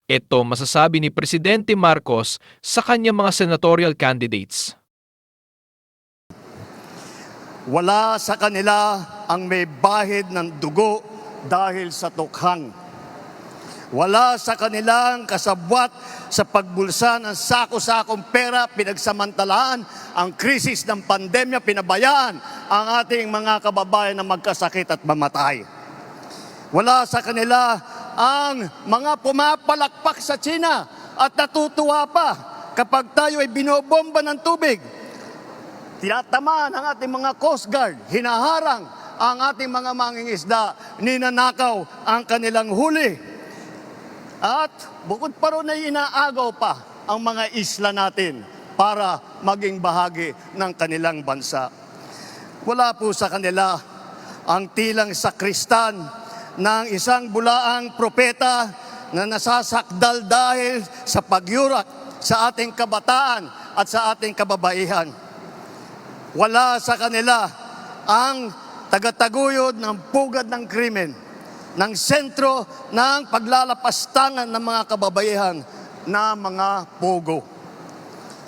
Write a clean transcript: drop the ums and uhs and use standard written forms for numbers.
Ito masasabi ni Presidente Marcos sa kanyang mga senatorial candidates. Wala sa kanila ang may bahid ng dugo dahil sa tukhang. Wala sa kanilang kasabwat sa pagbulsa ng sako-sakong pera, pinagsamantalaan ang krisis ng pandemya, pinabayaan ang ating mga kababayan na magkasakit at mamatay. Wala sa kanila ang mga pumapalakpak sa China at natutuwa pa kapag tayo ay binobomba ng tubig. Tinatamaan ang ating mga Coast Guard, hinaharang ang ating mga mangingisda, ninanakaw ang kanilang huli. At bukod pa ron ay inaagaw pa ang mga isla natin para maging bahagi ng kanilang bansa. Wala po sa kanila ang tilang sakristan ng isang bulaang propeta na nasasakdal dahil sa pagyurak sa ating kabataan at sa ating kababaihan. Wala sa kanila ang tagataguyod ng pugad ng krimen, ng sentro ng paglalapastangan ng mga kababaihan na mga pogo.